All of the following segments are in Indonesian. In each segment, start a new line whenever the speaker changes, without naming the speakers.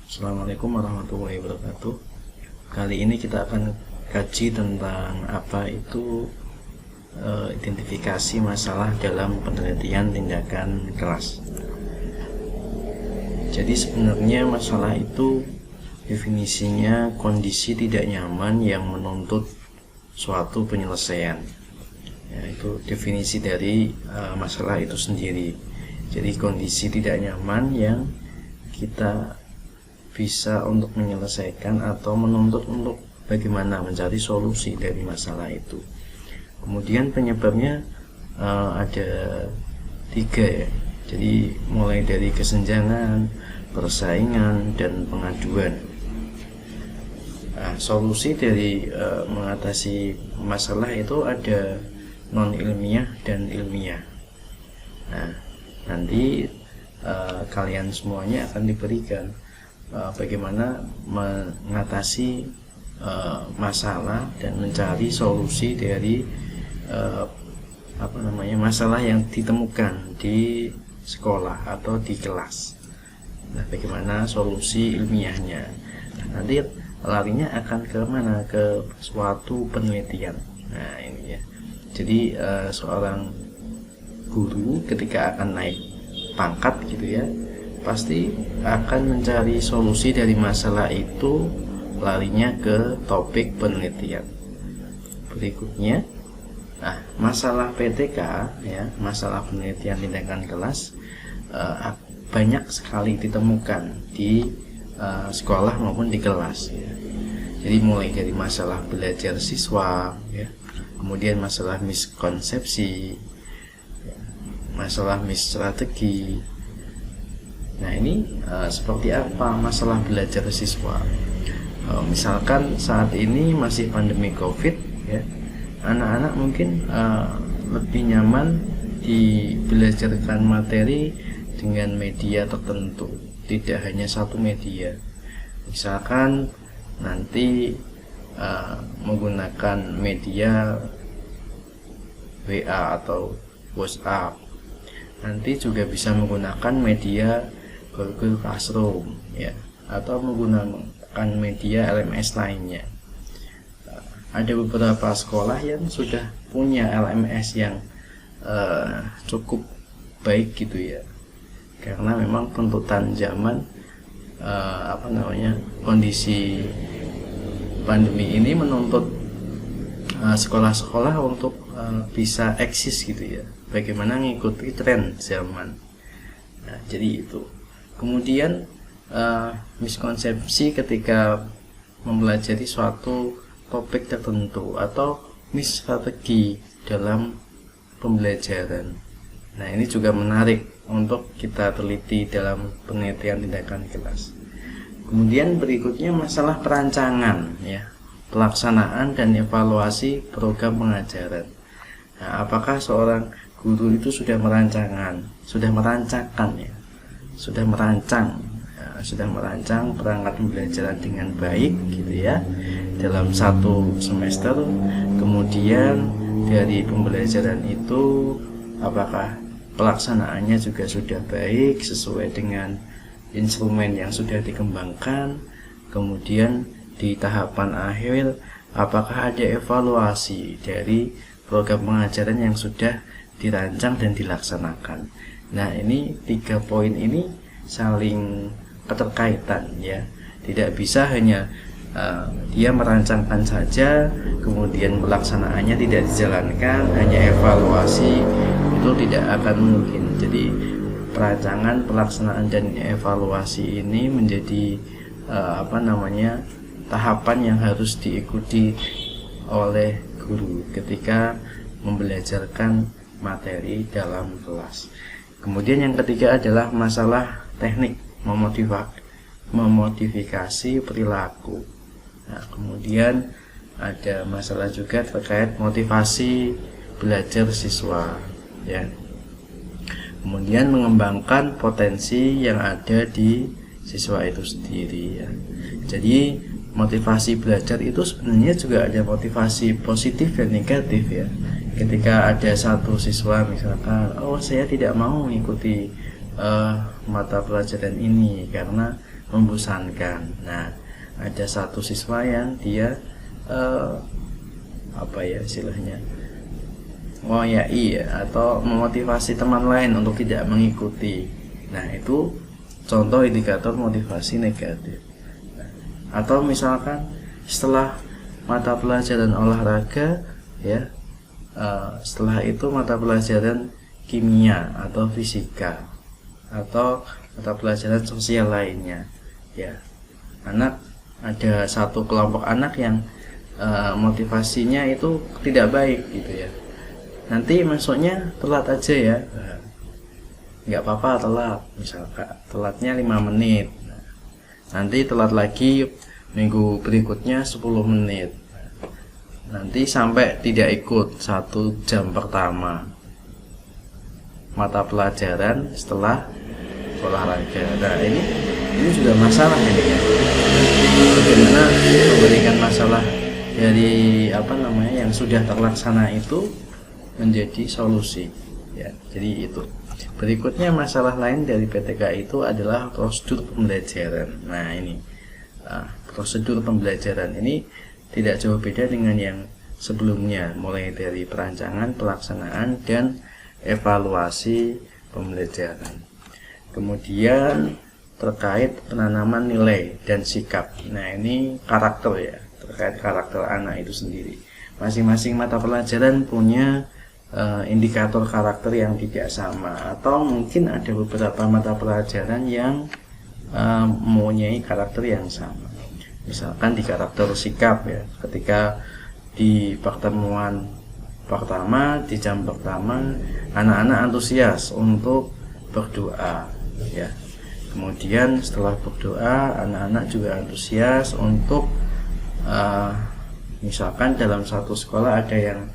Assalamualaikum warahmatullahi wabarakatuh. Kali ini kita akan kaji tentang apa itu identifikasi masalah dalam penelitian tindakan kelas. Jadi sebenarnya masalah itu definisinya kondisi tidak nyaman yang menuntut suatu penyelesaian. Ya, itu definisi dari masalah itu sendiri. Jadi kondisi tidak nyaman yang kita bisa untuk menyelesaikan atau menuntut untuk bagaimana mencari solusi dari masalah itu. Kemudian penyebabnya ada 3 ya. Jadi mulai dari kesenjangan, persaingan, dan pengaduan. Solusi dari mengatasi masalah itu ada non ilmiah dan ilmiah. Nanti kalian semuanya akan diberikan bagaimana mengatasi masalah dan mencari solusi dari masalah yang ditemukan di sekolah atau di kelas. Bagaimana solusi ilmiahnya. Nanti larinya akan ke mana? Ke suatu penelitian. Ini ya. Jadi seorang guru ketika akan naik pangkat gitu ya, pasti akan mencari solusi dari masalah itu, larinya ke topik penelitian. Berikutnya, masalah PTK ya, masalah penelitian tindakan kelas banyak sekali ditemukan di sekolah maupun di kelas ya. Jadi mulai dari masalah belajar siswa ya, kemudian masalah miskonsepsi, masalah misstrategi. Ini seperti apa masalah belajar siswa? Misalkan saat ini masih pandemi COVID ya, anak-anak mungkin lebih nyaman dibelajarkan materi dengan media tertentu, tidak hanya satu media. Misalkan nanti menggunakan media WA atau WhatsApp, nanti juga bisa menggunakan media Google Classroom ya, atau menggunakan media LMS lainnya. Ada beberapa sekolah yang sudah punya LMS yang cukup baik gitu ya, karena memang tuntutan zaman kondisi pandemi ini menuntut sekolah-sekolah untuk bisa eksis gitu ya, bagaimana mengikuti tren zaman. Jadi itu. Kemudian miskonsepsi ketika mempelajari suatu topik tertentu atau misstrategi dalam pembelajaran. Ini juga menarik untuk kita teliti dalam penelitian tindakan kelas. Kemudian berikutnya masalah perancangan ya, pelaksanaan dan evaluasi program pengajaran. Apakah seorang guru itu sudah merancang perangkat pembelajaran dengan baik gitu ya, dalam satu semester. Kemudian dari pembelajaran itu apakah pelaksanaannya juga sudah baik sesuai dengan instrumen yang sudah dikembangkan. Kemudian di tahapan akhir apakah ada evaluasi dari program pengajaran yang sudah dirancang dan dilaksanakan. Ini 3 poin ini saling keterkaitan ya. Tidak bisa hanya dia merancangkan saja kemudian pelaksanaannya tidak dijalankan, hanya evaluasi, itu tidak akan mungkin. Jadi perancangan, pelaksanaan, dan evaluasi ini menjadi tahapan yang harus diikuti oleh guru ketika membelajarkan materi dalam kelas. Kemudian yang ketiga adalah masalah teknik memodifikasi perilaku. Kemudian ada masalah juga terkait motivasi belajar siswa ya. Kemudian mengembangkan potensi yang ada di siswa itu sendiri ya. Jadi motivasi belajar itu sebenarnya juga ada motivasi positif dan negatif ya. Ketika ada satu siswa misalkan, saya tidak mau mengikuti mata pelajaran ini karena membosankan. Nah, ada satu siswa yang dia apa ya istilahnya, ngoyai ya, atau memotivasi teman lain untuk tidak mengikuti. Nah, itu contoh indikator motivasi negatif. Atau misalkan setelah mata pelajaran olahraga ya, setelah itu mata pelajaran kimia atau fisika atau mata pelajaran sosial lainnya ya, ada satu kelompok anak yang motivasinya itu tidak baik gitu ya. Nanti masuknya telat aja ya, nggak apa-apa telat, misalkan telatnya 5 menit, nanti telat lagi minggu berikutnya 10 menit, nanti sampai tidak ikut 1 jam pertama mata pelajaran setelah olahraga. Nah, ini juga masalah ini ya. Bagaimana memberikan masalah dari yang sudah terlaksana itu menjadi solusi ya. Jadi itu. Berikutnya masalah lain dari PTK itu adalah prosedur pembelajaran. Nah, ini prosedur pembelajaran ini tidak jauh beda dengan yang sebelumnya, mulai dari perancangan, pelaksanaan, dan evaluasi pembelajaran. Kemudian terkait penanaman nilai dan sikap. Nah, ini karakter ya, terkait karakter anak itu sendiri. Masing-masing mata pelajaran punya indikator karakter yang tidak sama, atau mungkin ada beberapa mata pelajaran yang mempunyai karakter yang sama. Misalkan di karakter sikap ya, ketika di pertemuan pertama, di jam pertama, anak-anak antusias untuk berdoa ya. Kemudian setelah berdoa, anak-anak juga antusias untuk misalkan dalam satu sekolah ada yang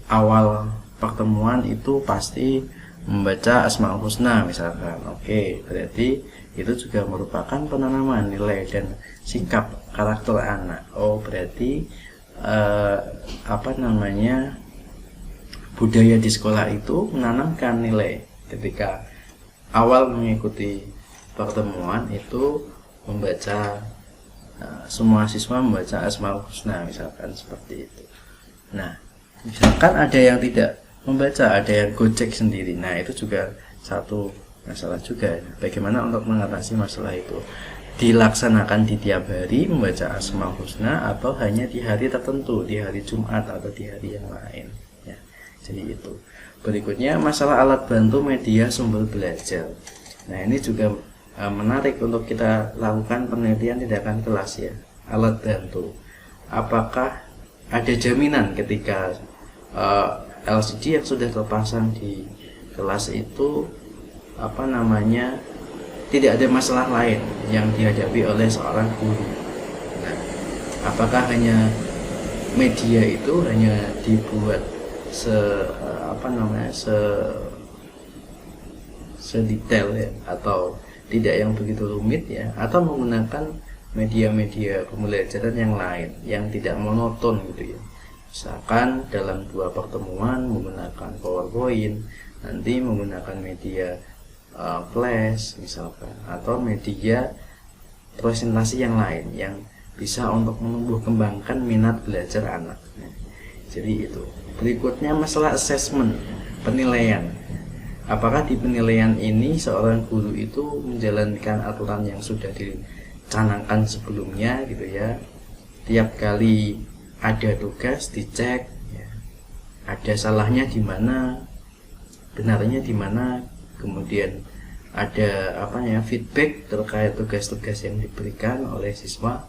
awal pertemuan itu pasti membaca Asmaul Husna misalkan. Oke, berarti itu juga merupakan penanaman nilai dan sikap karakter anak. Oh, berarti budaya di sekolah itu menanamkan nilai. Ketika awal mengikuti pertemuan itu membaca, semua siswa membaca Asmaul Husna misalkan seperti itu. Nah, misalkan ada yang tidak membaca, ada yang gojek sendiri. Nah, itu juga satu masalah juga. Bagaimana untuk mengatasi masalah itu? Dilaksanakan di tiap hari membaca Asmaul Husna, atau hanya di hari tertentu, di hari Jumat atau di hari yang lain ya. Jadi itu. Berikutnya masalah alat bantu media sumber belajar. Nah, ini juga menarik untuk kita lakukan penelitian tindakan kelas ya. Alat bantu, apakah ada jaminan ketika LCD yang sudah terpasang di kelas itu tidak ada masalah lain yang dihadapi oleh seorang guru. Nah, apakah hanya media itu hanya dibuat sedetail ya, atau tidak yang begitu rumit ya, atau menggunakan media-media pembelajaran yang lain yang tidak monoton gitu ya. Misalkan dalam 2 pertemuan menggunakan PowerPoint, nanti menggunakan media flash misalkan, atau media presentasi yang lain yang bisa untuk menumbuh kembangkan minat belajar anak. Jadi itu. Berikutnya masalah assessment, penilaian. Apakah di penilaian ini seorang guru itu menjalankan aturan yang sudah dicanangkan sebelumnya gitu ya. Tiap kali ada tugas dicek ya, ada salahnya di mana, benarnya di mana, kemudian ada feedback terkait tugas-tugas yang diberikan oleh siswa.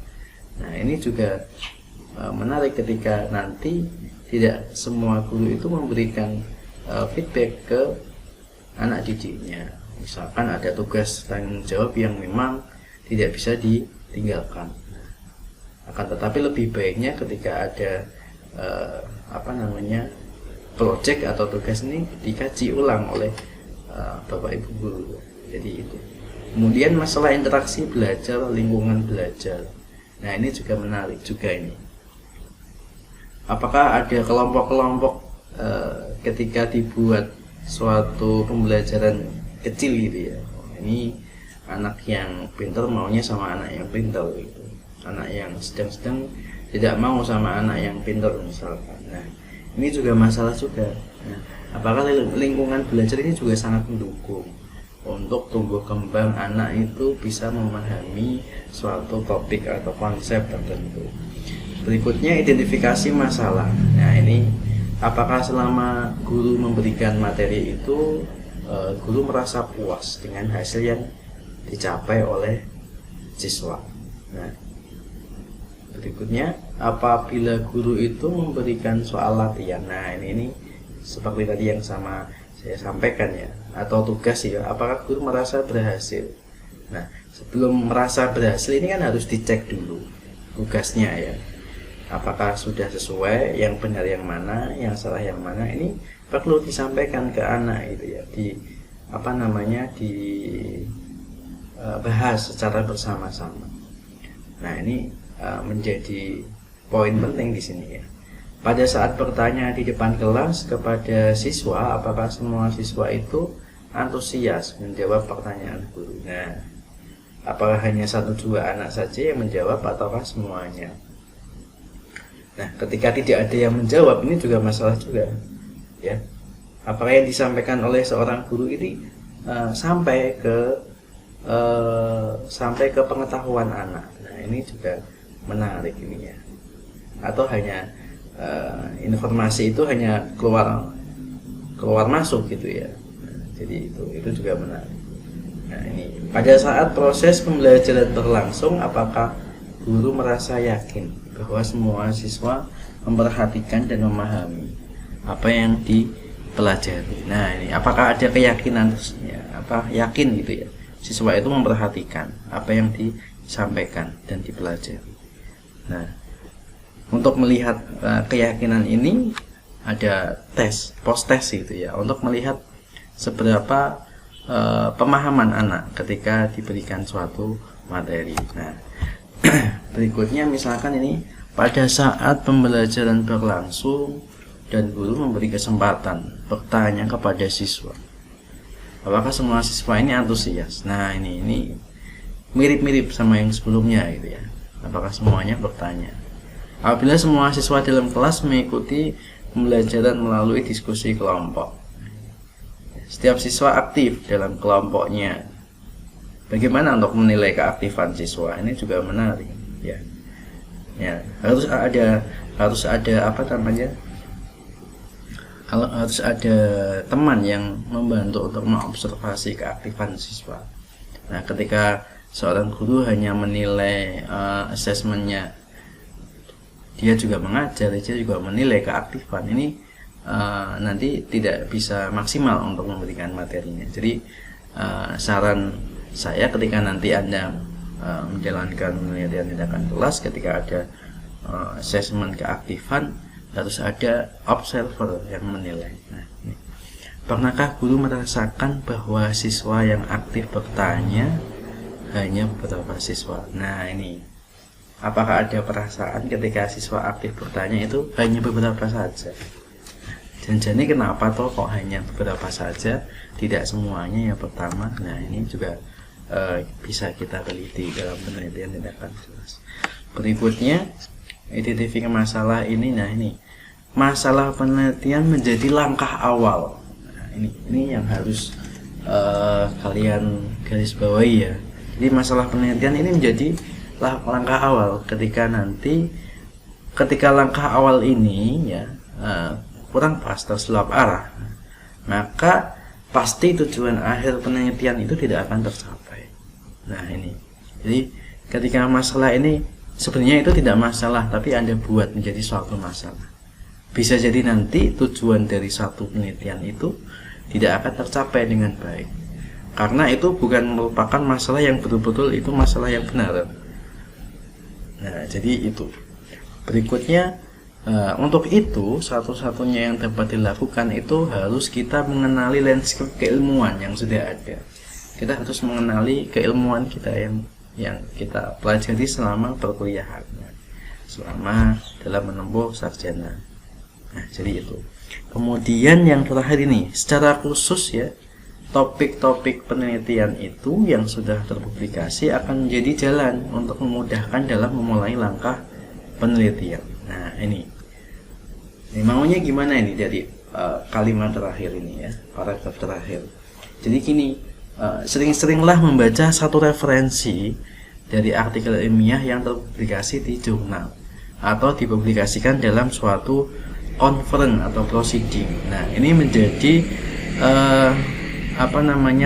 Nah, ini juga menarik ketika nanti tidak semua guru itu memberikan feedback ke anak didiknya. Misalkan ada tugas tanggung jawab yang memang tidak bisa ditinggalkan. Akan tetapi lebih baiknya ketika ada project atau tugas ini dikaji ulang oleh Bapak Ibu guru. Jadi itu. Kemudian masalah interaksi belajar, lingkungan belajar. Nah, ini juga menarik juga ini. Apakah ada kelompok-kelompok ketika dibuat suatu pembelajaran kecil gitu ya. Ini anak yang pintar maunya sama anak yang pintar gitu. Anak yang sedang-sedang tidak mau sama anak yang pintar misalkan. Nah, ini juga masalah juga. Nah, apakah lingkungan belajar ini juga sangat mendukung untuk tumbuh kembang anak itu bisa memahami suatu topik atau konsep tertentu. Berikutnya, identifikasi masalah. Nah, ini apakah selama guru memberikan materi itu guru merasa puas dengan hasil yang dicapai oleh siswa. Nah, berikutnya, apabila guru itu memberikan soal latihan. Nah, ini seperti tadi yang sama saya sampaikan ya, atau tugas ya, apakah guru merasa berhasil. Nah, sebelum merasa berhasil ini kan harus dicek dulu tugasnya ya, apakah sudah sesuai, yang benar yang mana, yang salah yang mana. Ini perlu disampaikan ke anak itu ya, dibahas secara bersama-sama. Nah, ini menjadi poin penting di sini ya. Pada saat bertanya di depan kelas kepada siswa, apakah semua siswa itu antusias menjawab pertanyaan guru? Nah, apakah hanya 1-2 anak saja yang menjawab ataukah semuanya? Nah, ketika tidak ada yang menjawab, ini juga masalah juga ya. Apakah yang disampaikan oleh seorang guru ini sampai ke pengetahuan anak? Nah, ini juga menarik ini ya. Atau hanya informasi itu hanya keluar masuk gitu ya. Nah, jadi itu juga menarik. Nah, ini pada saat proses pembelajaran berlangsung, apakah guru merasa yakin bahwa semua siswa memperhatikan dan memahami apa yang dipelajari. Nah, ini apakah ada keyakinan ya, yakin gitu ya, siswa itu memperhatikan apa yang disampaikan dan dipelajari. Nah, untuk melihat keyakinan ini ada post test gitu ya, untuk melihat seberapa pemahaman anak ketika diberikan suatu materi. Nah, berikutnya misalkan ini pada saat pembelajaran berlangsung dan guru memberi kesempatan bertanya kepada siswa, apakah semua siswa ini antusias? Nah, ini mirip-mirip sama yang sebelumnya gitu ya. Apakah semuanya bertanya? Apabila semua siswa dalam kelas mengikuti pembelajaran melalui diskusi kelompok, setiap siswa aktif dalam kelompoknya. Bagaimana untuk menilai keaktifan siswa? Ini juga menarik ya. Ya, harus ada harus ada teman yang membantu untuk mengobservasi keaktifan siswa. Nah, ketika seorang guru hanya menilai asesmennya, dia juga mengajar, dia juga menilai keaktifan, ini nanti tidak bisa maksimal untuk memberikan materinya. Jadi saran saya ketika nanti Anda menjalankan penelitian tindakan kelas, ketika ada asesmen keaktifan, harus ada observer yang menilai. Nah, ini. Pernahkah guru merasakan bahwa siswa yang aktif bertanya hanya beberapa siswa? Nah, ini apakah ada perasaan ketika siswa aktif bertanya itu hanya beberapa saja? Dan jadi kenapa toh kok hanya beberapa saja, tidak semuanya yang pertama? Nah, ini juga bisa kita teliti dalam penelitian tindakan kelas. Berikutnya, identifikasi masalah ini. Nah, ini masalah penelitian menjadi langkah awal. Nah, ini yang harus kalian garis bawahi ya. Jadi masalah penelitian ini menjadi langkah awal ketika langkah awal ini ya kurang pas, terselap arah, maka pasti tujuan akhir penelitian itu tidak akan tercapai. Nah, ini jadi ketika masalah ini sebenarnya itu tidak masalah, tapi Anda buat menjadi suatu masalah, bisa jadi nanti tujuan dari satu penelitian itu tidak akan tercapai dengan baik, karena itu bukan merupakan masalah yang betul-betul itu masalah yang benar. Nah, jadi itu. Berikutnya, untuk itu satu-satunya yang dapat dilakukan itu harus kita mengenali landscape keilmuan yang sudah ada. Kita harus mengenali keilmuan kita yang kita pelajari selama perkuliahan, selama dalam menempuh sarjana. Nah, jadi itu. Kemudian yang terakhir ini, secara khusus ya, topik-topik penelitian itu yang sudah terpublikasi akan menjadi jalan untuk memudahkan dalam memulai langkah penelitian. Nah, ini maunya gimana ini dari kalimat terakhir ini ya, paragraf terakhir. Jadi gini, sering-seringlah membaca satu referensi dari artikel ilmiah yang terpublikasi di jurnal atau dipublikasikan dalam suatu conference atau proceeding. Nah, ini menjadi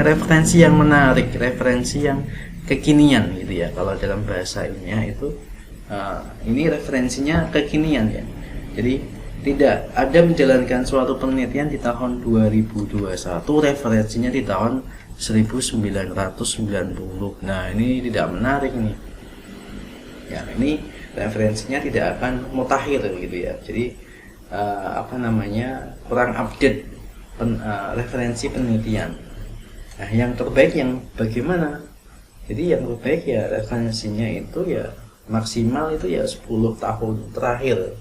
referensi yang menarik, referensi yang kekinian gitu ya. Kalau dalam bahasa ilmiah itu ini referensinya kekinian ya. Jadi tidak ada menjalankan suatu penelitian di tahun 2021, referensinya di tahun 1990. Nah, ini tidak menarik nih. Ya, ini referensinya tidak akan mutakhir gitu ya. Jadi kurang update referensi penelitian. Nah, yang terbaik yang bagaimana? Jadi yang terbaik ya referensinya itu ya maksimal itu ya 10 tahun terakhir.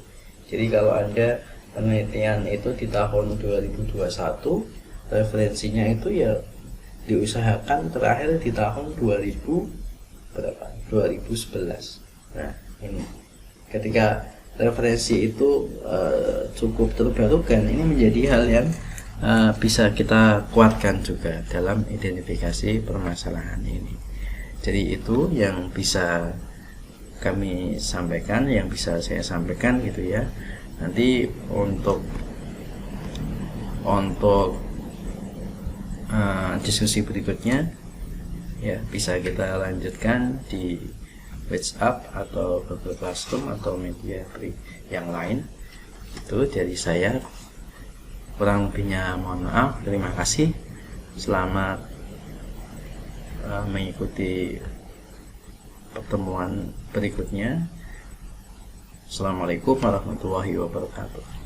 Jadi kalau ada penelitian itu di tahun 2021, referensinya itu ya diusahakan terakhir di tahun 2011. Nah, ini ketika referensi itu cukup terbarukan, ini menjadi hal yang bisa kita kuatkan juga dalam identifikasi permasalahan ini. Jadi itu yang bisa kami sampaikan, yang bisa saya sampaikan gitu ya. Nanti untuk diskusi berikutnya ya bisa kita lanjutkan di WhatsApp atau Google Classroom atau media yang lain. Itu dari saya. Kurang lebihnya mohon maaf. Terima kasih. Selamat mengikuti pertemuan berikutnya. Assalamualaikum warahmatullahi wabarakatuh.